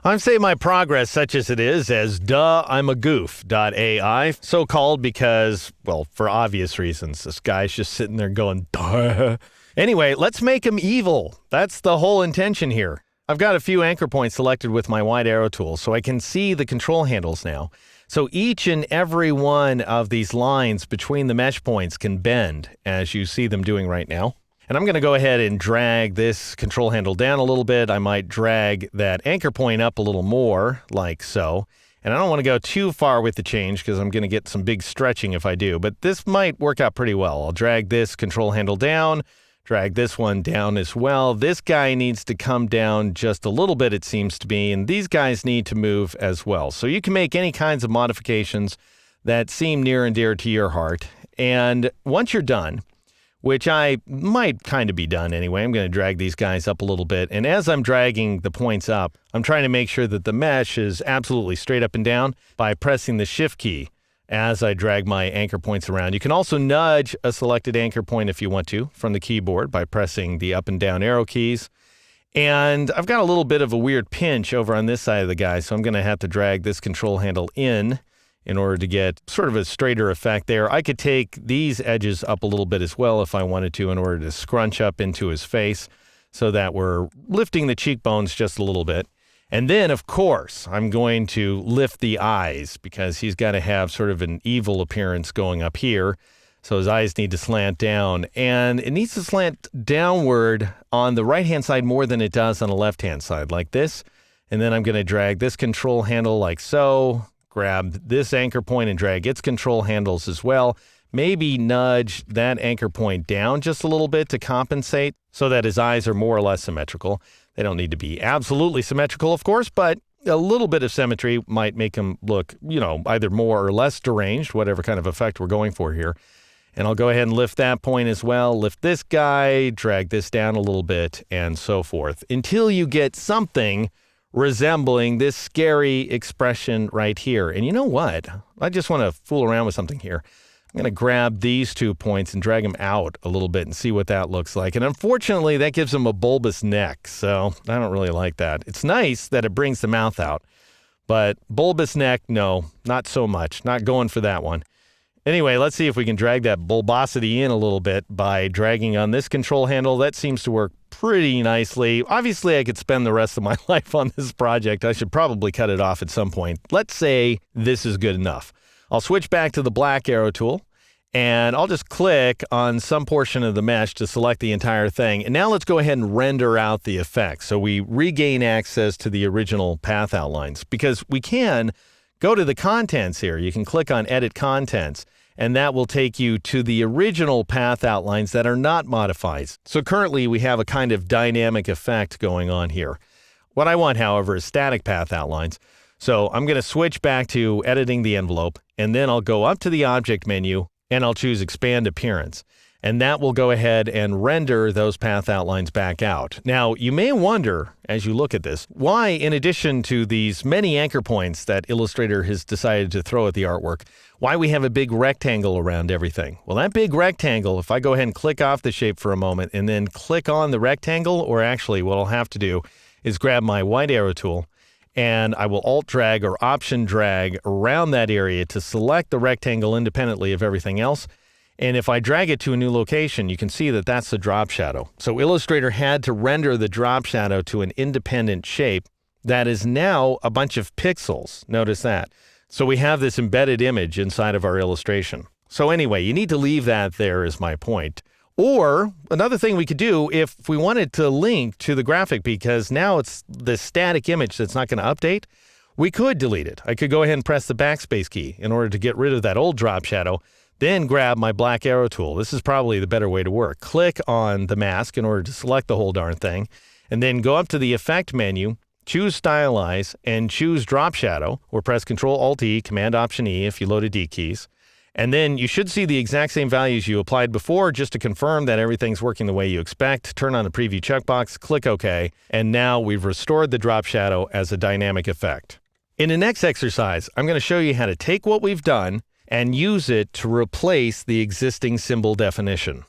I'm saying my progress, such as it is, as duh, I'm a goof.ai, so called because, well, for obvious reasons. This guy's just sitting there going, duh. Anyway, let's make him evil. That's the whole intention here. I've got a few anchor points selected with my wide arrow tool, so I can see the control handles now. So each and every one of these lines between the mesh points can bend, as you see them doing right now. And I'm going to go ahead and drag this control handle down a little bit. I might drag that anchor point up a little more, like so. And I don't want to go too far with the change because I'm going to get some big stretching if I do. But this might work out pretty well. I'll drag this control handle down, drag this one down as well. This guy needs to come down just a little bit, it seems to be. And these guys need to move as well. So you can make any kinds of modifications that seem near and dear to your heart. And once you're done, which I might kind of be done anyway. I'm going to drag these guys up a little bit. And as I'm dragging the points up, I'm trying to make sure that the mesh is absolutely straight up and down by pressing the Shift key as I drag my anchor points around. You can also nudge a selected anchor point if you want to from the keyboard by pressing the up and down arrow keys. And I've got a little bit of a weird pinch over on this side of the guy, so I'm going to have to drag this control handle in order to get sort of a straighter effect there. I could take these edges up a little bit as well if I wanted to in order to scrunch up into his face so that we're lifting the cheekbones just a little bit. And then, of course, I'm going to lift the eyes because he's got to have sort of an evil appearance going up here. So his eyes need to slant down, and it needs to slant downward on the right-hand side more than it does on the left-hand side, like this. And then I'm going to drag this control handle like so, grab this anchor point and drag its control handles as well. Maybe nudge that anchor point down just a little bit to compensate so that his eyes are more or less symmetrical. They don't need to be absolutely symmetrical, of course, but a little bit of symmetry might make him look, either more or less deranged, whatever kind of effect we're going for here. And I'll go ahead and lift that point as well, lift this guy, drag this down a little bit, and so forth, until you get something resembling this scary expression right here. And you know what? I just want to fool around with something here. I'm going to grab these 2 points and drag them out a little bit and see what that looks like. And unfortunately, that gives him a bulbous neck, so I don't really like that. It's nice that it brings the mouth out, but bulbous neck, no, not so much. Not going for that one. Anyway, let's see if we can drag that bulbosity in a little bit by dragging on this control handle. That seems to work pretty nicely. Obviously, I could spend the rest of my life on this project. I should probably cut it off at some point. Let's say this is good enough. I'll switch back to the black arrow tool, and I'll just click on some portion of the mesh to select the entire thing. And now let's go ahead and render out the effect so we regain access to the original path outlines, because we can go to the contents here. You can click on Edit Contents, and that will take you to the original path outlines that are not modified. So currently we have a kind of dynamic effect going on here. What I want, however, is static path outlines. So I'm going to switch back to editing the envelope, and then I'll go up to the object menu and I'll choose Expand Appearance. And that will go ahead and render those path outlines back out. Now, you may wonder, as you look at this, why, in addition to these many anchor points that Illustrator has decided to throw at the artwork, why we have a big rectangle around everything. Well, that big rectangle, if I go ahead and click off the shape for a moment and then click on the rectangle, or actually what I'll have to do is grab my wide arrow tool, and I will Alt drag or Option drag around that area to select the rectangle independently of everything else. And if I drag it to a new location, you can see that that's the drop shadow. So Illustrator had to render the drop shadow to an independent shape that is now a bunch of pixels. Notice that. So we have this embedded image inside of our illustration. So anyway, you need to leave that there is my point. Or another thing we could do if we wanted to link to the graphic, because now it's the static image that's not going to update, we could delete it. I could go ahead and press the backspace key in order to get rid of that old drop shadow, then grab my black arrow tool. This is probably the better way to work. Click on the mask in order to select the whole darn thing, and then go up to the Effect menu, choose Stylize, and choose Drop Shadow, or press Ctrl-Alt-E, Command-Option-E if you loaded D keys. And then you should see the exact same values you applied before just to confirm that everything's working the way you expect. Turn on the preview checkbox, click OK, and now we've restored the drop shadow as a dynamic effect. In the next exercise, I'm going to show you how to take what we've done and use it to replace the existing symbol definition.